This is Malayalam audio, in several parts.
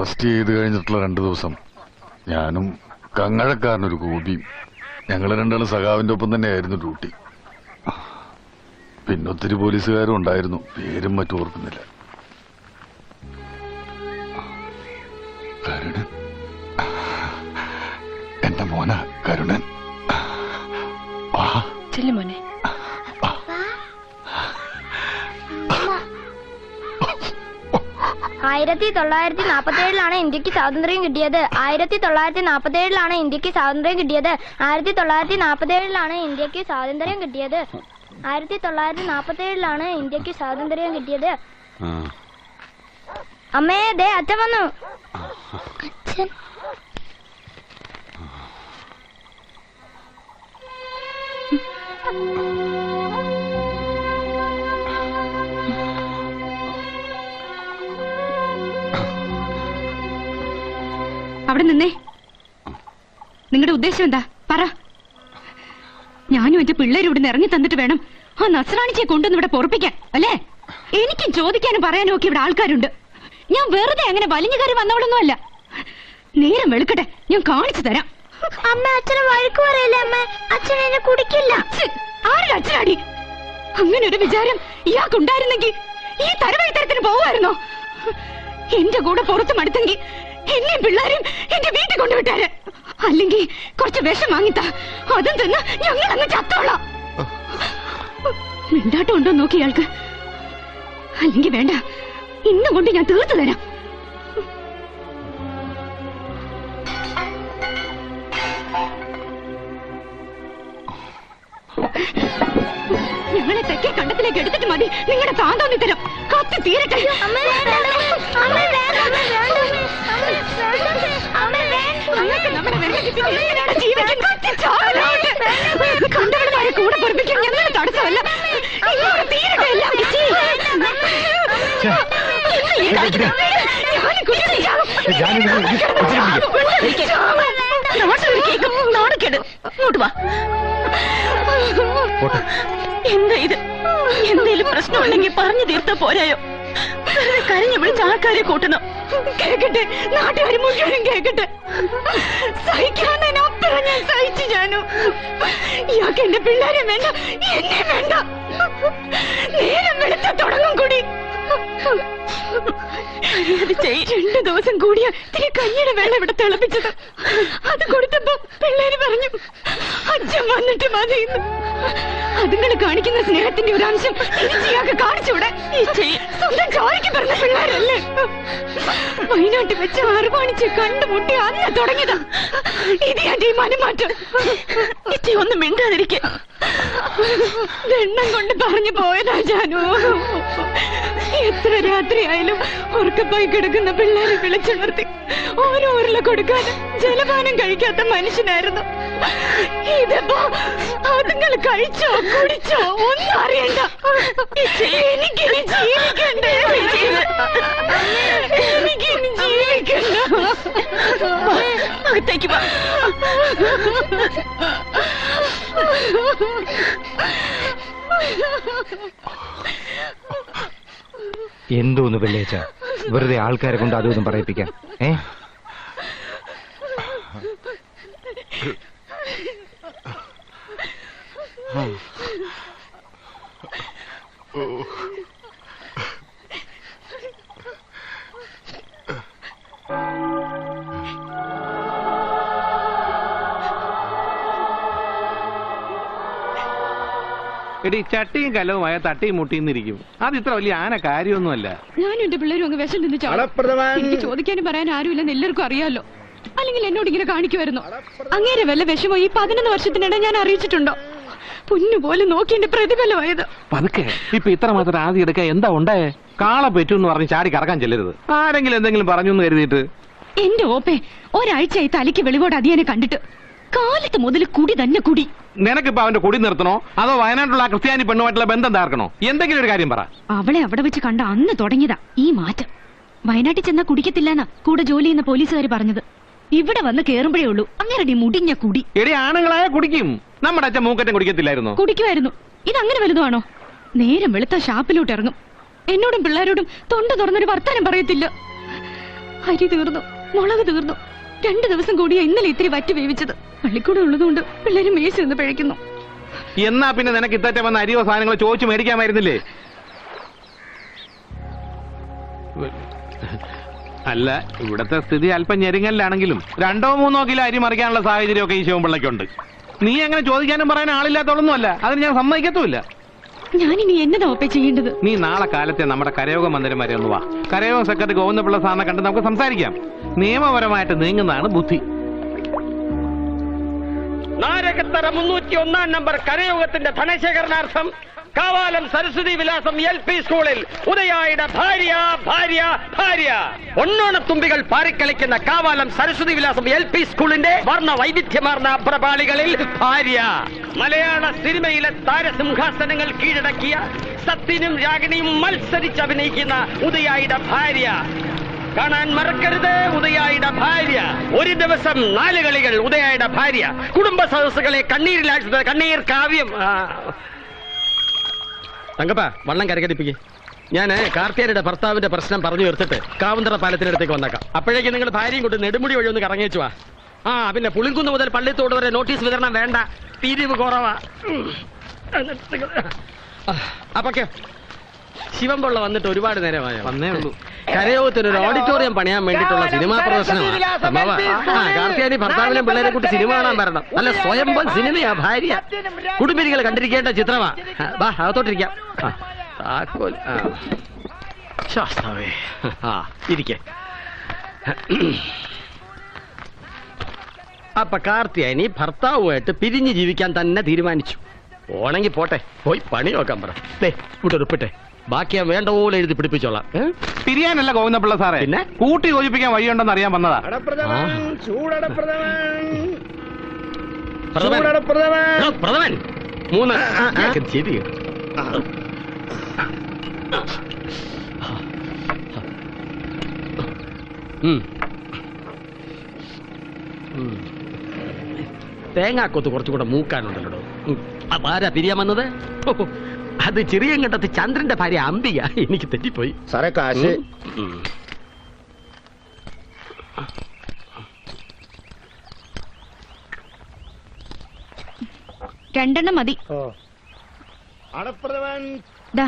അറസ്റ്റ് ചെയ്ത് കഴിഞ്ഞിട്ടുള്ള 2 ദിവസം ഞാനും കങ്ങഴക്കാരനൊരു കൂപിയും ഞങ്ങൾ രണ്ടാളും സഖാവിന്റെ ഒപ്പം തന്നെയായിരുന്നു ഡ്യൂട്ടി. പിന്നെ ഒത്തിരി പോലീസുകാരും ഉണ്ടായിരുന്നു, പേരും മറ്റും ഓർക്കുന്നില്ല. കരുണൻ, എന്റെ മോന കരുണൻ. മോനെ 1947 ഇന്ത്യക്ക് സ്വാതന്ത്ര്യം കിട്ടിയത്. 1947 ഇന്ത്യക്ക് സ്വാതന്ത്ര്യം കിട്ടിയത്. 1947 ഇന്ത്യക്ക് സ്വാതന്ത്ര്യം കിട്ടിയത്. 1947 ഇന്ത്യക്ക് സ്വാതന്ത്ര്യം കിട്ടിയത്. അമ്മേ, ദേ അച്ഛൻ വന്നു. അച്ഛൻ അവിടെ നിന്നേ. നിങ്ങളുടെ ഉദ്ദേശം എന്താ പറ. ഞാനും എന്റെ പിള്ളേരും ഇവിടുന്ന് ഇറങ്ങി തന്നിട്ട് വേണം ആ നസ്രാണിച്ചെ കൊണ്ടുവന്ന് ഇവിടെ പൊറപ്പിക്കാൻ അല്ലേ? എനിക്കും ചോദിക്കാനും പറയാനും ഒക്കെ ഇവിടെ ആൾക്കാരുണ്ട്. ഞാൻ വെറുതെ അങ്ങനെ വലിഞ്ഞു കയറി വന്നവളൊന്നുമല്ല. നേരം വെളുക്കട്ടെ, ഞാൻ കാണിച്ചു തരാം. അമ്മ, അച്ഛനെ വഴക്ക് പറയില്ലേ അമ്മ? അച്ഛൻ എന്നെ കുടിക്കില്ല. ആരുടെ അച്ഛനാടി? അങ്ങനെ ഒരു വിചാരം ഇയാൾക്കുണ്ടായിരുന്നെങ്കിൽ ഈ തരവഴിത്തരത്തിന് പോവായിരുന്നോ? എന്റെ കൂടെ പുറത്ത് മടുത്തെങ്കിൽ എന്നെയും പിള്ളേരും എന്റെ വീട്ടിൽ കൊണ്ടുവിട്ടാര്. അല്ലെങ്കിൽ കുറച്ച് വിഷം വാങ്ങിത്താ, അതും തിന്ന് ഞങ്ങൾ അങ്ങ് ചത്തോളാം. മിണ്ടാട്ടം ഉണ്ടോ നോക്കി ഇയാൾക്ക്. അല്ലെങ്കിൽ വേണ്ട, ഇന്നും കൊണ്ട് ഞാൻ തീർത്തു തരാം. ഞങ്ങളെ തെക്കേ കണ്ടത്തിലേക്ക് എടുത്തിട്ട് മതി നിങ്ങളുടെ താന്തോന്നി തരം. കത്തി തീരട്ടെ. കണ്ടവന്മാരെ കൂടെ പൊറപ്പിക്കാൻ ഞങ്ങൾ തടസ്സമല്ല. തീരട്ടെ എല്ലാം. എന്താ ഇത്? എന്തേലും പ്രശ്നമുണ്ടെങ്കിൽ പറഞ്ഞു തീർത്താ പോരായോ? കരഞ്ഞു വിളിച്ച് ആൾക്കാരെ കൂട്ടണം. കേക്കട്ടെ, നാട്ടുകാർ മുഴുവനും കേക്കട്ടെ. സഹിക്കാനപ്പുറം ഞാൻ സഹിച്ചു. ഞാനും ഇയാൾക്ക് എന്റെ പിള്ളേരെ വേണ്ട, എന്നെ വേണ്ട. നേരം വെളുത്ത തുടങ്ങും കൂടി. 2 ദിവസം കൂടിയ തിരി കഞ്ഞിയുടെ വെള്ളം ഇവിടെ തിളപ്പിച്ചത്. അത് കൊടുത്തപ്പോ പിള്ളേര് പറഞ്ഞു അച്ഛൻ വന്നിട്ട് മതിയെന്ന്. അതുങ്ങൾ കാണിക്കുന്ന സ്നേഹത്തിന്റെ ഒരു അംശം ഇയാൾക്ക് കാണിച്ചൂടെ? സ്വന്തം ചോരയ്ക്ക് പറഞ്ഞ പിള്ളേരല്ലേ? വയനാട്ടിൽ വെച്ച് അറുപാണിച്ച് കണ്ടുമുട്ടി അന്ന് തുടങ്ങിയതാ ഇത് എന്റെ ഈ മനമാറ്റം. ഒന്നും മിണ്ടാതിരിക്കെ എണ്ണം കൊണ്ട് പറഞ്ഞു പോയതാ ജാനു. എത്ര രാത്രിയായാലും ഉറക്കപ്പായി കിടക്കുന്ന പിള്ളേരെ വിളിച്ചുണർത്തി ഓരോ ഉരുള കൊടുക്കാനും ജലപാനം കഴിക്കാത്ത മനുഷ്യനായിരുന്നു. ഇതിപ്പോ അതുങ്ങൾ കഴിച്ചോ കുടിച്ചോ ഒന്നും അറിയണ്ട. എനിക്കിനി ജീവിക്കണ്ടേ? എനിക്കിനി ജീവിക്കണ്ട. അകത്തേക്ക് വാ. എന്തോന്ന് വെള്ളിയാഴ്ച വെറുതെ ആൾക്കാരെ കൊണ്ട് അതൊന്നും പറയിപ്പിക്കാൻ? എടി, ചട്ടിയും കലവുമായ തട്ടിയും മുട്ടിന്നിരിക്കും. അത് ഇത്ര വലിയ ആന കാര്യമൊന്നുമല്ല. ഞാനും എന്റെ പിള്ളേരും അങ്ങ് വിഷം നിന്ന് എനിക്ക് ചോദിക്കാനും പറയാൻ ആരുമില്ലെന്ന് എല്ലാവർക്കും അറിയാലോ. അല്ലെങ്കിൽ എന്നോട് ഇങ്ങനെ കാണിക്കുമായിരുന്നു. അങ്ങേരെ വല്ല വിഷമോ ഈ 11 വർഷത്തിനിടെ ഞാൻ അറിയിച്ചിട്ടുണ്ടോ? പൊന്നുപോലെ നോക്കി എന്റെ പ്രതിഫലമായത്. പതുക്കെ ഇപ്പൊ ഇത്ര മാത്രം ആദ്യം എടുക്കാൻ എന്താ ഉണ്ടായേ? കാള പെറ്റൂന്ന് പറഞ്ഞ് ചാടി കറക്കാൻ ചെല്ലരുത്. ആരെങ്കിലും എന്തെങ്കിലും പറഞ്ഞു എന്ന് കരുതിയിട്ട്. എന്റെ ഓപ്പേ, ഒരാഴ്ചയായി തലയ്ക്ക് വെളിവോട് അതിയനെ കണ്ടിട്ട്. കാലത്ത് മുതൽ കുടി തന്നെ കുടി. നിനക്കിപ്പോ അവന്റെ കുടി നിർത്തണോ അതോ വയനാട്ടിലുള്ള ക്രിസ്ത്യാനി പെണ്ണുമായിട്ടുള്ള ബന്ധം താർക്കണോ? എന്തെങ്കിലും ഒരു കാര്യം പറ. അവളെ അവിടെ വെച്ച് കണ്ട അന്ന് തുടങ്ങിയതാ ഈ മാറ്റം. വയനാട്ടിൽ ചെന്നാ കുടിക്കത്തില്ലെന്നാ കൂടെ ജോലി ചെയ്യുന്ന പോലീസുകാർ പറഞ്ഞത്. ഇവിടെ വന്ന് കേറുമ്പോഴേ ഉള്ളൂ അങ്ങനെ മുടിഞ്ഞ കുടി. എടി, ആണുങ്ങളായ കുടിക്കും. നമ്മുടെ അച്ഛൻ മൂക്കറ്റം കുടിക്കത്തില്ലായിരുന്നു? കുടിക്കുമായിരുന്നു. ഇതങ്ങനെ വലുതാണോ? നേരം വെളുത്ത ഷാപ്പിലോട്ട് ഇറങ്ങും. എന്നോടും പിള്ളേരോടും തൊണ്ട തുറന്നൊരു വർത്താനം പറയത്തില്ല. അരി തീർന്നു, മുളക് തീർന്നു. 2 ദിവസം കൂടിയാ ഇന്നലെ ഇത്തിരി വറ്റി വേവിച്ചത്. പള്ളിക്കൂടെ ഉള്ളതുകൊണ്ട് പിള്ളേര് മേശ നിന്ന് പിഴയ്ക്കുന്നു. എന്നാ പിന്നെ നിനക്ക് ഇത്തറ്റ വന്ന അരിയോ സാധനങ്ങളോ ചോദിച്ചു മേടിക്കാമായിരുന്നില്ലേ? അല്ല, ഇവിടത്തെ സ്ഥിതി അല്പം ഞെരുങ്ങലിലാണെങ്കിലും 2-3 കിലോ അരി മറിക്കാനുള്ള സാഹചര്യമൊക്കെ ഈ ശിവൻപിള്ളയ്ക്കുണ്ട്. നീ അങ്ങനെ ചോദിക്കാനും പറയാനും ആളില്ലാത്തോളൊന്നുമല്ല, അതിന് ഞാൻ സമ്മതിക്കത്തുമില്ല. ഞാനിനി എന്നതാ ഒപ്പേ ചെയ്യേണ്ടത്? നീ നാളെ കാലത്തെ നമ്മുടെ കരയോഗ മന്ദിരം വരെ ഒന്ന് വാ. കരയോഗ സെക്രട്ടറി ഗോവിന്ദപിള്ള സാറിനെ കണ്ട് നമുക്ക് സംസാരിക്കാം. നിയമപരമായിട്ട് നീങ്ങുന്നതാണ് ബുദ്ധി. നാരകത്തറ 301 നമ്പർ കരയോഗത്തിന്റെ ധനശേഖരണാർത്ഥം കാവാലം സരസ്വതി വിലാസം LP സ്കൂളിൽ ഉദയായുടെ ഭാര്യ ഭാര്യ ഭാര്യ ഒന്നോണത്തുമ്പികൾ പാറിക്കളിക്കുന്ന കാവാലം സരസ്വതി വിലാസം LP സ്കൂളിന്റെ വർണ്ണ വൈവിധ്യമാർന്ന പ്രപാളികളിൽ ഭാര്യ. മലയാള സിനിമയിലെ താരസിംഹാസനങ്ങൾ കീഴടക്കിയ സത്യനും രാഗിണിയും മത്സരിച്ചഭിനയിക്കുന്ന ഉദയായുടെ ഭാര്യ. കാണാൻ മറക്കരുത് ഉദയായുടെ ഭാര്യ. ഒരു ദിവസം 4 കളികൾ ഉദയായുടെ ഭാര്യ. കുടുംബ സദസ്സുകളെ കണ്ണീരിലാഴ്ച കണ്ണീർ കാവ്യം. തങ്കപ്പ, വള്ളം കരകടിപ്പിക്കേ. ഞാൻ കാർത്തിയാനിയുടെ ഭർത്താവിന്റെ പ്രശ്നം പറഞ്ഞു തീർത്തിട്ട് കാവന്തറ പാലത്തിനടുത്തേക്ക് വന്നേക്കാം. അപ്പോഴേക്കും നിങ്ങൾ ഭാര്യയും കൊണ്ട് നെടുമുടി വഴി ഒന്ന് കറങ്ങിച്ചു വാ. പിന്നെ പുളിങ്കുന്ന് മുതൽ പള്ളിത്തോട് വരെ നോട്ടീസ് വിതരണം വേണ്ട, പിരിവ് കുറവാ. അപ്പൊക്കെ ശിവൻപിള്ള വന്നിട്ട് ഒരുപാട് നേരമായ വന്നേ ഉള്ളൂ. കരയോഗത്തിന് ഒരു ഓഡിറ്റോറിയം പണിയാൻ വേണ്ടിയിട്ടുള്ള സിനിമാ പ്രദർശനമാണ്. കാർത്തിയാനി ഭർത്താവിനെ പിള്ളേരെ കൂട്ടി സിനിമ കാണാൻ വരണം. നല്ല സ്വയംഭം സിനിമയാ ഭാര്യ. കുടുംബിനികൾ കണ്ടിരിക്കേണ്ട ചിത്രമാ. വാ, അകത്തോട്ടിരിക്കാം. താക്കോൽ ശാസ്താവേ. ഇരിക്കേ. അപ്പൊ കാർത്തിയാനി ഭർത്താവുമായിട്ട് പിരിഞ്ഞ് ജീവിക്കാൻ തന്നെ തീരുമാനിച്ചു. ഓണെങ്കിൽ പോട്ടെ, പോയി പണി നോക്കാൻ പറ. ഇവിടെ ഉറപ്പിട്ടെ, ബാക്കി ഞാൻ വേണ്ട പോലെ എഴുതി പിടിപ്പിച്ചോളാം. പിരിയാനല്ല ഗോവിന്ദപിള്ള സാറേ, പിന്നെ കൂട്ടി യോജിപ്പിക്കാൻ വഴിയുണ്ടെന്ന് അറിയാൻ വന്നതാ. പ്രഥമൻ 3 ശരി. തേങ്ങാക്കൊത്ത് കുറച്ചുകൂടെ മൂക്കാനുണ്ടല്ലോ. ആരാ പിരിയാൻ വന്നത്? അത് ചെറിയങ്കണ്ടത്ത് ചന്ദ്രന്റെ ഭാര്യ അംബിക. എനിക്ക് തെറ്റിപ്പോയി സാറേ. കാശ് 2 മതി. ദാ.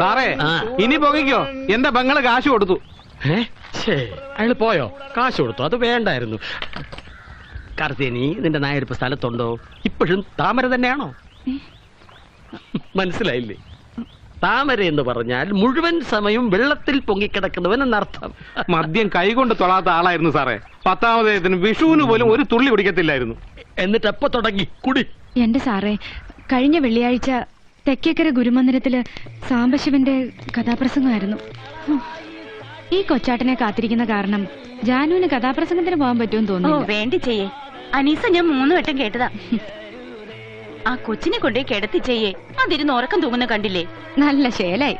സാറേ, ഇനി പോകിക്കോ. എന്റെ പെങ്ങള് കാശ് കൊടുത്തു. അയാള് പോയോ? കാശ് കൊടുത്തു? അത് വേണ്ടായിരുന്നു. കാർത്തിയാനി, നിന്റെ നായരിപ്പ് സ്ഥലത്തുണ്ടോ? ഇപ്പോഴും താമര തന്നെയാണോ? മനസ്സിലായില്ലേ? താമര എന്ന് പറഞ്ഞാൽ മുഴുവൻ സമയം വെള്ളത്തിൽ പൊങ്ങിക്കിടക്കുന്നവൻ എന്നർത്ഥം. മദ്യം കൈകൊണ്ട് തൊടാത്ത ആളായിരുന്നു സാറേ. 10ാമതേതിന് വിഷുവിന് പോലും ഒരു തുള്ളി കുടിക്കത്തില്ലായിരുന്നു. എന്നിട്ട് എപ്പോ തുടങ്ങി കുടി? എന്റെ സാറേ, കഴിഞ്ഞ വെള്ളിയാഴ്ച തെക്കേക്കര ഗുരുമന്ദിരത്തില് സാംബശിവന്റെ കഥാപ്രസംഗമായിരുന്നു. ഈ കൊച്ചാട്ടനെ കാത്തിരിക്കുന്ന കാരണം ജാനുവിന് കഥാപ്രസംഗത്തിന് പോകാൻ പറ്റുമെന്ന് തോന്നുന്നു. വേണ്ടി ചെയ്യേ അനീസ, ഞാൻ 3 വട്ടം കേട്ടതാ. ആ കൊച്ചിനെ കൊണ്ടേ കിടത്തി ചെയ്യേ, അതിരുന്ന് ഉറക്കം തൂങ്ങുന്ന കണ്ടില്ലേ? നല്ല ശേലായി.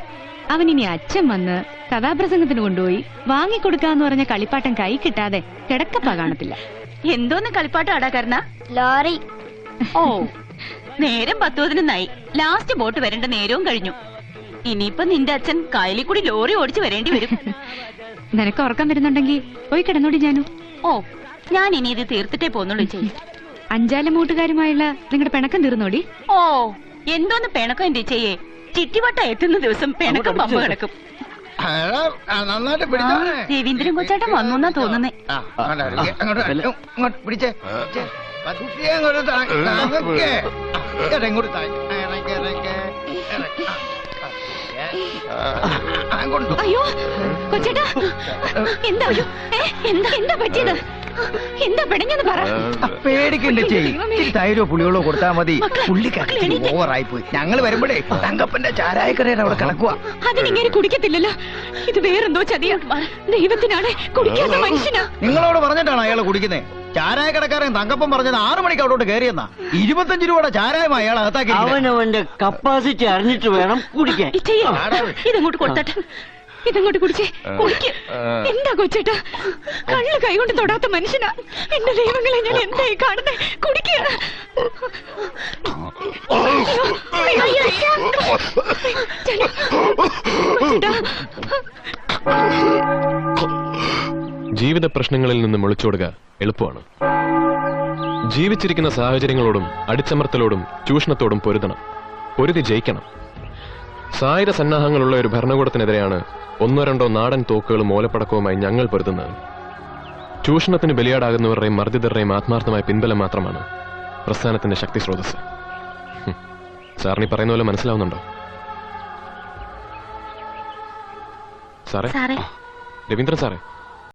അവനിനി അച്ഛൻ വന്ന് കഥാപ്രസംഗത്തിന് കൊണ്ടുപോയി വാങ്ങിക്കൊടുക്കാന്ന് പറഞ്ഞ കളിപ്പാട്ടം കൈ കിട്ടാതെ കിടക്കപ്പാ കാണത്തില്ല. എന്തോന്ന് കളിപ്പാട്ടം ആടാ? ലോറി. ഓ, നേരം 10:10 ലാസ്റ്റ് ബോട്ട് വരേണ്ട നേരവും കഴിഞ്ഞു. ഇനിയിപ്പൊ നിന്റെ അച്ഛൻ കായലിൽ കൂടി ലോറി ഓടിച്ചു വരേണ്ടി വരും. നിനക്ക് ഉറക്കം വരുന്നുണ്ടെങ്കിൽ പോയി കിടന്നോടി ജാനു. ഓ, ഞാൻ ഇനി ഇത് തീർത്തിട്ടേ പോന്നുള്ളൂ ചെയ്യും. 5 മൂട്ടുകാരുമായുള്ള നിങ്ങളുടെ പിണക്കം തീർന്നോടി. ഓ, എന്തോന്ന് പിണക്കം എന്റെ ചെയ്യേ? ചിട്ടിവട്ട എത്തുന്ന ദിവസം പിണക്കം പമ്പ കിടക്കും. നന്നായിട്ട് പിടിച്ചോ. രവീന്ദ്രൻ കൊച്ചാട്ടൻ വന്നു തോന്നുന്നേ. പിടിച്ചേ. അയ്യോ കൊച്ചേട്ടാ, എന്താ എന്താ പറ്റിയത്? എന്താ പെടഞ്ഞെന്ന് പറ. പേടിക്കണ്ടേ ചെയ്യ്. തൈരോ പുളികളോ കൊടുത്താൽ മതി. പുള്ളിക്കാക്കി ഓവറായി പോയി. ഞങ്ങൾ വരുമ്പോഴേ തങ്കപ്പന്റെ ചാരായക്കടയുടെ അവിടെ കിടക്കുക. അതിനിങ്ങനെ കുടിക്കത്തില്ലല്ലോ. ഇത് വേറെന്തോ ചതിയാ. ദൈവത്തിനാണ് കുടിക്കാത്ത മനുഷ്യനാ. നിങ്ങളോട് പറഞ്ഞിട്ടാണ് അയാൾ കുടിക്കുന്നത്. ചാരായ കടക്കാരൻ തങ്കപ്പൻ പറഞ്ഞത് 6 മണിക്ക് അവിടോട്ട് കയറിയെന്നാ. 25 രൂപയുടെ ചാരായമായി അയാൾ അകത്താക്കി. അവനവന്റെ കപ്പാസിറ്റി അറിഞ്ഞിട്ട് വേണം കുടിക്കാൻ. ഇതങ്ങോട്ട് കൊടുത്തട്ടെ. ഇതങ്ങോട്ട് കുടിച്ചേ. കുടിക്ക്. എന്താ കൊച്ചേട്ടാ, കള്ള് കൈകൊണ്ട് തൊടാത്ത മനുഷ്യനാ. എന്റെ ദൈവങ്ങളെ, ഞാൻ എന്തായി കാണുന്നേ? കുടിക്കുക. കൊച്ചേട്ടാ ജീവിത പ്രശ്നങ്ങളിൽ നിന്നും ഒളിച്ചോടുക എളുപ്പമാണ്. ജീവിച്ചിരിക്കുന്ന സാഹചര്യങ്ങളോടും അടിച്ചമർത്തലോടും ചൂഷണത്തോടും പൊരുതണം, പൊരുതി ജയിക്കണം. സായുധ സന്നാഹങ്ങളുള്ള ഒരു ഭരണകൂടത്തിനെതിരെയാണ് 1-2 നാടൻ തോക്കുകളും ഓലപ്പടക്കവുമായി ഞങ്ങൾ പൊരുതുന്നത്. ചൂഷണത്തിന് ബലിയാടാകുന്നവരുടെയും മർദ്ദിതരുടെയും ആത്മാർത്ഥമായ പിൻബലം മാത്രമാണ് പ്രസ്ഥാനത്തിന്റെ ശക്തി സ്രോതസ്. സാറിന് ഈ പറയുന്ന പോലെ മനസ്സിലാവുന്നുണ്ടോ? സാറേ, സാറേ രവീന്ദ്രൻ സാറേ,